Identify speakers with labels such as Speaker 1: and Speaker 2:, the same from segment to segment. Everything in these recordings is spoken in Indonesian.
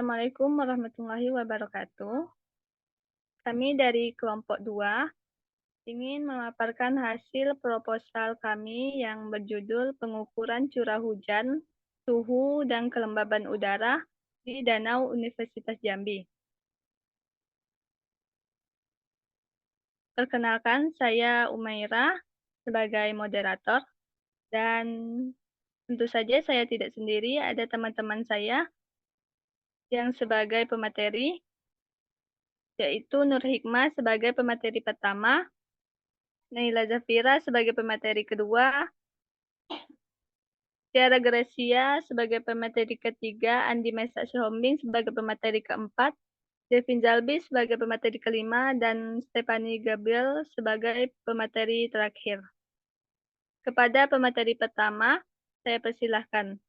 Speaker 1: Assalamualaikum warahmatullahi wabarakatuh. Kami dari kelompok 2 ingin memaparkan hasil proposal kami yang berjudul pengukuran curah hujan, suhu, dan kelembaban udara di Danau Universitas Jambi. Perkenalkan, saya Umaira sebagai moderator dan tentu saja saya tidak sendiri, ada teman-teman saya yang sebagai pemateri, yaitu Nur Hikmah sebagai pemateri pertama, Naila Zafira sebagai pemateri kedua, Tiara Gracia sebagai pemateri ketiga, Andi Mesa Sihombing sebagai pemateri keempat, Devin Zalbi sebagai pemateri kelima, dan Stephanie Gabriel sebagai pemateri terakhir. Kepada pemateri pertama, saya persilahkan.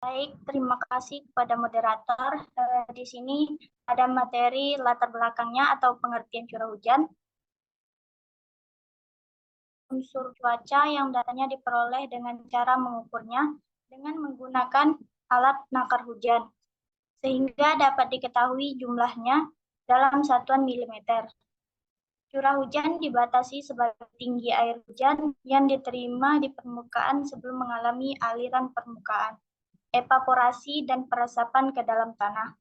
Speaker 2: Baik, terima kasih kepada moderator. Di sini ada materi latar belakangnya atau pengertian curah hujan. Unsur cuaca yang datanya diperoleh dengan cara mengukurnya dengan menggunakan alat nakar hujan, sehingga dapat diketahui jumlahnya dalam satuan milimeter. Curah hujan dibatasi sebagai tinggi air hujan yang diterima di permukaan sebelum mengalami aliran permukaan, evaporasi, dan peresapan ke dalam tanah.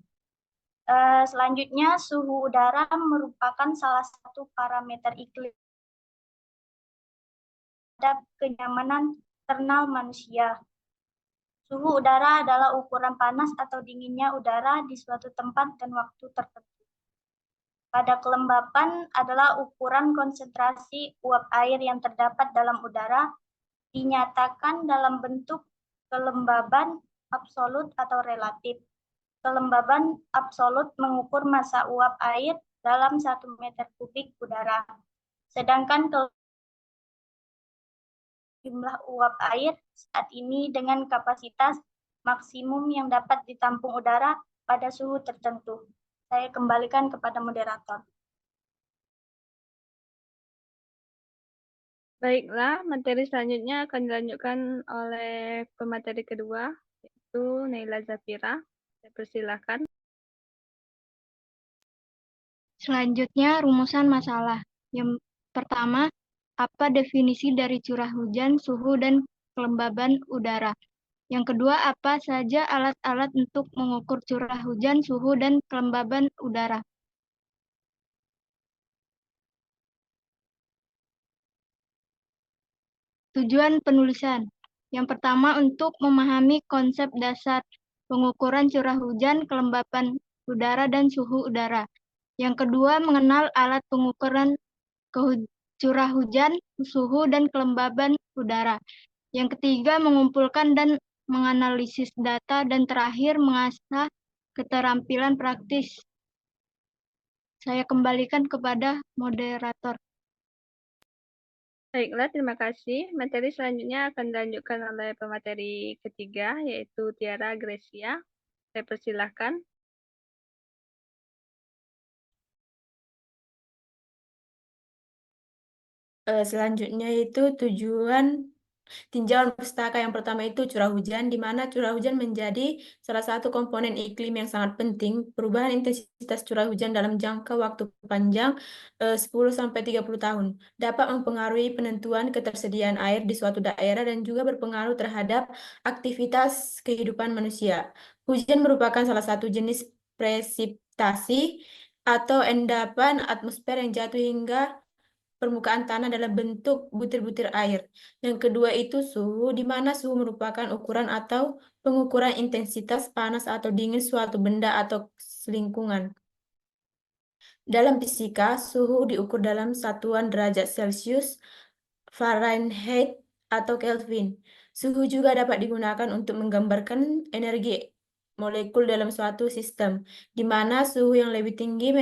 Speaker 2: Selanjutnya, suhu udara merupakan salah satu parameter iklim terhadap kenyamanan internal manusia. Suhu udara adalah ukuran panas atau dinginnya udara di suatu tempat dan waktu tertentu. Pada kelembapan adalah ukuran konsentrasi uap air yang terdapat dalam udara, dinyatakan dalam bentuk kelembaban absolut atau relatif. Kelembaban absolut mengukur massa uap air dalam 1 meter kubik udara. Sedangkan jumlah uap air saat ini dengan kapasitas maksimum yang dapat ditampung udara pada suhu tertentu. Saya kembalikan kepada moderator.
Speaker 1: Baiklah, materi selanjutnya akan dilanjutkan oleh pemateri kedua, yaitu Naila Zafira. Saya persilahkan.
Speaker 3: Selanjutnya, rumusan masalah. Yang pertama, apa definisi dari curah hujan, suhu, dan kelembaban udara? Yang kedua, apa saja alat-alat untuk mengukur curah hujan, suhu, dan kelembaban udara? Tujuan penulisan. Yang pertama, untuk memahami konsep dasar pengukuran curah hujan, kelembaban udara, dan suhu udara. Yang kedua, mengenal alat pengukuran curah hujan, suhu, dan kelembaban udara. Yang ketiga, mengumpulkan dan menganalisis data. Dan terakhir, mengasah keterampilan praktis. Saya kembalikan kepada moderator.
Speaker 1: Baiklah, terima kasih. Materi selanjutnya akan dilanjutkan oleh pemateri ketiga, yaitu Tiara Gracia. Saya persilahkan.
Speaker 4: Selanjutnya itu tujuan tinjauan pustaka. Yang pertama itu curah hujan, di mana curah hujan menjadi salah satu komponen iklim yang sangat penting. Perubahan intensitas curah hujan dalam jangka waktu panjang 10-30 tahun dapat mempengaruhi penentuan ketersediaan air di suatu daerah dan juga berpengaruh terhadap aktivitas kehidupan manusia. Hujan merupakan salah satu jenis presipitasi atau endapan atmosfer yang jatuh hingga permukaan tanah dalam bentuk butir-butir air. Yang kedua itu suhu, di mana suhu merupakan ukuran atau pengukuran intensitas panas atau dingin suatu benda atau lingkungan. Dalam fisika, suhu diukur dalam satuan derajat Celcius, Fahrenheit, atau Kelvin. Suhu juga dapat digunakan untuk menggambarkan energi molekul dalam suatu sistem, di mana suhu yang lebih tinggi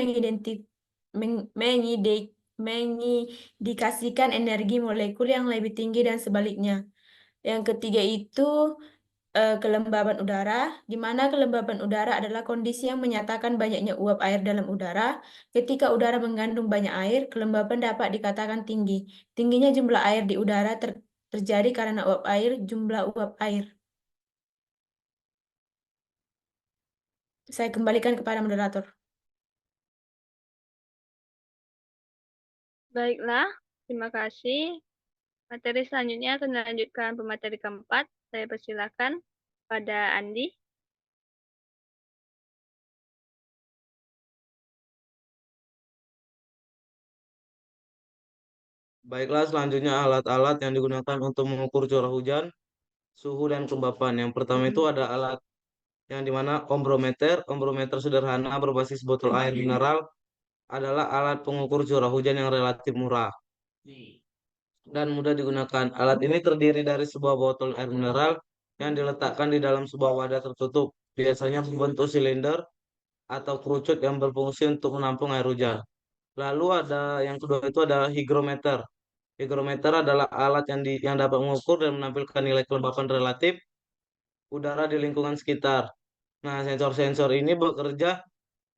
Speaker 4: mengindikasikan energi molekul yang lebih tinggi dan sebaliknya. Yang ketiga itu kelembaban udara, di mana kelembaban udara adalah kondisi yang menyatakan banyaknya uap air dalam udara. Ketika udara mengandung banyak air, kelembaban dapat dikatakan tinggi. Tingginya jumlah air di udara terjadi karena uap air, jumlah uap air. Saya kembalikan kepada moderator.
Speaker 1: Baiklah, terima kasih. Materi selanjutnya akan dilanjutkan pemateri keempat. Saya persilakan pada Andi.
Speaker 5: Baiklah, selanjutnya alat-alat yang digunakan untuk mengukur curah hujan, suhu, dan kelembapan. Yang pertama itu ada alat yang dimana ombrometer. Ombrometer sederhana berbasis botol air mineral adalah alat pengukur curah hujan yang relatif murah dan mudah digunakan. Alat ini terdiri dari sebuah botol air mineral yang diletakkan di dalam sebuah wadah tertutup, biasanya membentuk silinder atau kerucut yang berfungsi untuk menampung air hujan. Lalu ada yang kedua itu adalah hygrometer. Hygrometer adalah alat yang dapat mengukur dan menampilkan nilai kelembapan relatif udara di lingkungan sekitar. Nah, sensor-sensor ini bekerja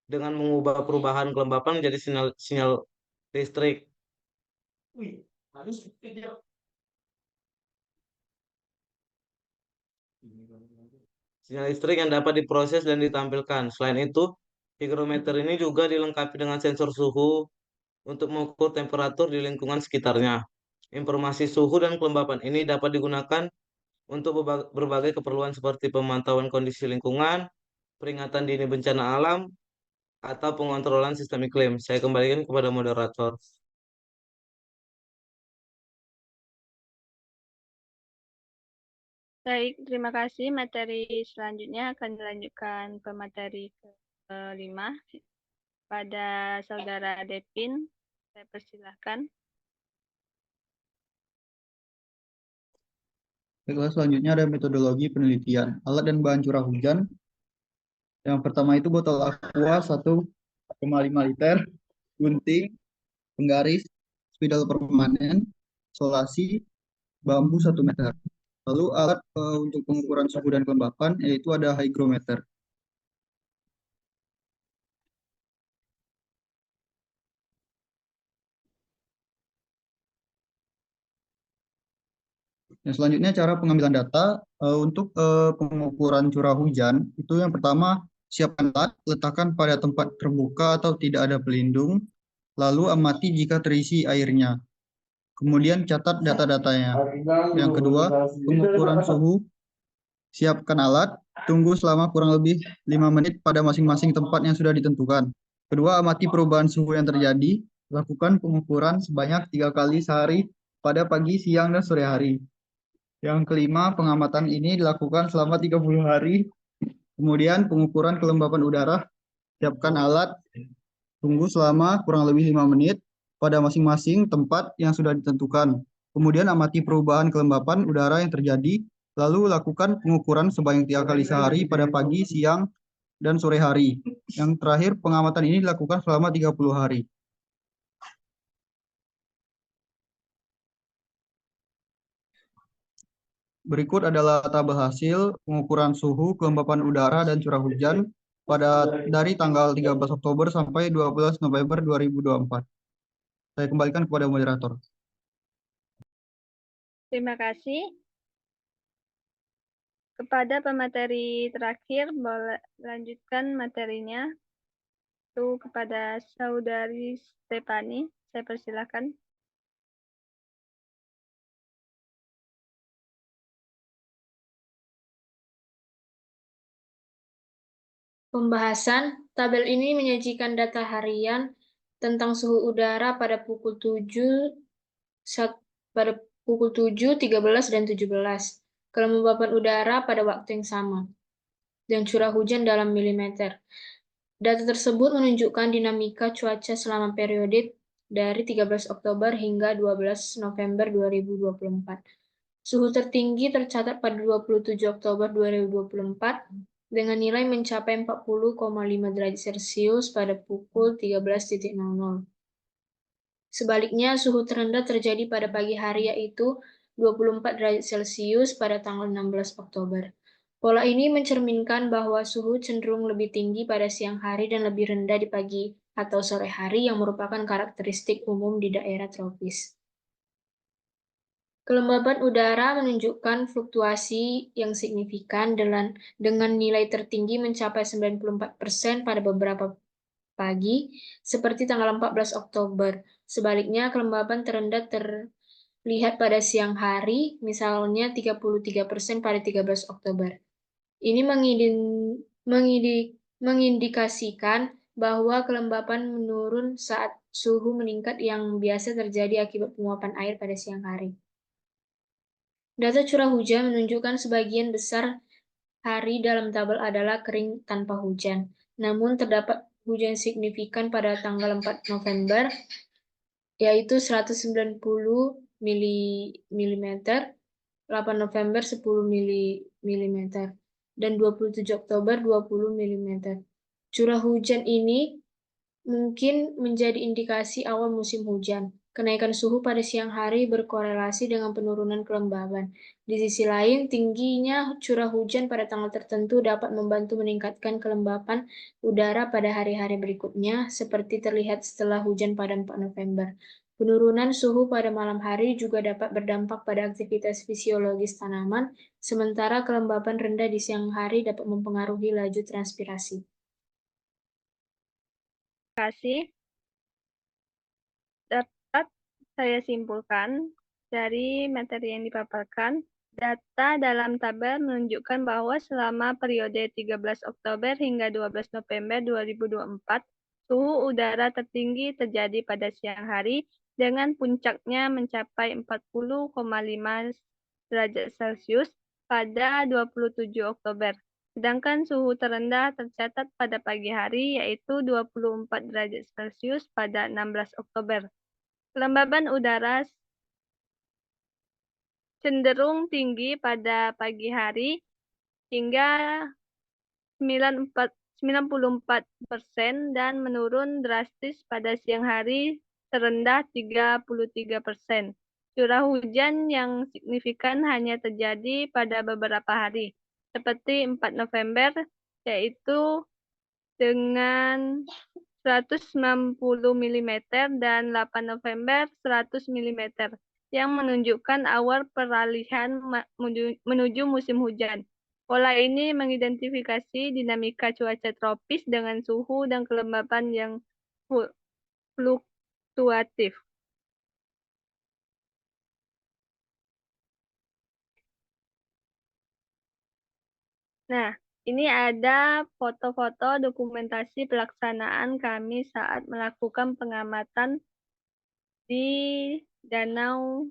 Speaker 5: dengan mengubah perubahan kelembapan menjadi sinyal listrik. Sinyal listrik yang dapat diproses dan ditampilkan. Selain itu, hygrometer ini juga dilengkapi dengan sensor suhu untuk mengukur temperatur di lingkungan sekitarnya. Informasi suhu dan kelembapan ini dapat digunakan untuk berbagai keperluan seperti pemantauan kondisi lingkungan, peringatan dini bencana alam, atau pengontrolan sistem iklim. Saya kembalikan kepada moderator.
Speaker 1: Baik, terima kasih. Materi selanjutnya akan dilanjutkan pemateri kelima pada Saudara Depin. Saya persilahkan.
Speaker 6: Baiklah, selanjutnya ada metodologi penelitian alat dan bahan curah hujan. Yang pertama itu botol aqua 1,5 liter, gunting, penggaris, spidol permanen, solasi, bambu 1 meter. Lalu alat untuk pengukuran suhu dan kelembapan yaitu ada hygrometer. Yang selanjutnya cara pengambilan data untuk pengukuran curah hujan itu yang pertama siapkan alat, letakkan pada tempat terbuka atau tidak ada pelindung, lalu amati jika terisi airnya. Kemudian catat data-datanya. Yang kedua, pengukuran suhu. Siapkan alat, tunggu selama kurang lebih 5 menit pada masing-masing tempat yang sudah ditentukan. Kedua, amati perubahan suhu yang terjadi. Lakukan pengukuran sebanyak 3 kali sehari pada pagi, siang, dan sore hari. Yang kelima, pengamatan ini dilakukan selama 30 hari. Kemudian pengukuran kelembapan udara. Siapkan alat, tunggu selama kurang lebih 5 menit pada masing-masing tempat yang sudah ditentukan. Kemudian amati perubahan kelembapan udara yang terjadi, lalu lakukan pengukuran sebanyak 3 kali sehari pada pagi, siang, dan sore hari. Yang terakhir, pengamatan ini dilakukan selama 30 hari. Berikut adalah tabel hasil pengukuran suhu, kelembapan udara, dan curah hujan dari tanggal 13 Oktober sampai 12 November 2024. Saya kembalikan kepada moderator.
Speaker 1: Terima kasih. Kepada pemateri terakhir, boleh lanjutkan materinya. Itu kepada Saudari Stefani. Saya persilakan.
Speaker 7: Pembahasan, tabel ini menyajikan data harian tentang suhu udara pada pukul 7, 13, dan 17, kelembapan udara pada waktu yang sama, dan curah hujan dalam milimeter. Data tersebut menunjukkan dinamika cuaca selama periode dari 13 Oktober hingga 12 November 2024. Suhu tertinggi tercatat pada 27 Oktober 2024, dengan nilai mencapai 40,5 derajat Celcius pada pukul 13.00. Sebaliknya, suhu terendah terjadi pada pagi hari yaitu 24 derajat Celcius pada tanggal 16 Oktober. Pola ini mencerminkan bahwa suhu cenderung lebih tinggi pada siang hari dan lebih rendah di pagi atau sore hari yang merupakan karakteristik umum di daerah tropis. Kelembaban udara menunjukkan fluktuasi yang signifikan dengan nilai tertinggi mencapai 94% pada beberapa pagi, seperti tanggal 14 Oktober. Sebaliknya, kelembaban terendah terlihat pada siang hari, misalnya 33% pada 13 Oktober. Ini mengindikasikan bahwa kelembapan menurun saat suhu meningkat yang biasa terjadi akibat penguapan air pada siang hari. Data curah hujan menunjukkan sebagian besar hari dalam tabel adalah kering tanpa hujan. Namun terdapat hujan signifikan pada tanggal 4 November, yaitu 190 mm, 8 November 10 mm, dan 27 Oktober 20 mm. Curah hujan ini mungkin menjadi indikasi awal musim hujan. Kenaikan suhu pada siang hari berkorelasi dengan penurunan kelembaban. Di sisi lain, tingginya curah hujan pada tanggal tertentu dapat membantu meningkatkan kelembapan udara pada hari-hari berikutnya, seperti terlihat setelah hujan pada 4 November. Penurunan suhu pada malam hari juga dapat berdampak pada aktivitas fisiologis tanaman, sementara kelembapan rendah di siang hari dapat mempengaruhi laju transpirasi.
Speaker 1: Terima kasih. Dapat saya simpulkan dari materi yang dipaparkan, data dalam tabel menunjukkan bahwa selama periode 13 Oktober hingga 12 November 2024, suhu udara tertinggi terjadi pada siang hari dengan puncaknya mencapai 40,5 derajat Celcius pada 27 Oktober. Sedangkan suhu terendah tercatat pada pagi hari yaitu 24 derajat Celcius pada 16 Oktober. Kelembaban udara cenderung tinggi pada pagi hari hingga 94% dan menurun drastis pada siang hari terendah 33%. Curah hujan yang signifikan hanya terjadi pada beberapa hari, seperti 4 November, yaitu dengan 190 mm dan 8 November 100 mm, yang menunjukkan awal peralihan menuju musim hujan. Pola ini mengidentifikasi dinamika cuaca tropis dengan suhu dan kelembapan yang fluktuatif. Nah, ini ada foto-foto dokumentasi pelaksanaan kami saat melakukan pengamatan di Danau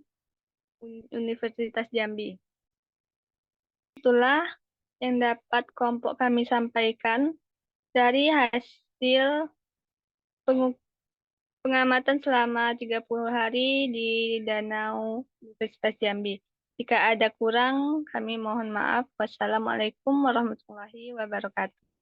Speaker 1: Universitas Jambi. Itulah yang dapat kelompok kami sampaikan dari hasil pengamatan selama 30 hari di Danau Universitas Jambi. Jika ada kurang, kami mohon maaf. Wassalamualaikum warahmatullahi wabarakatuh.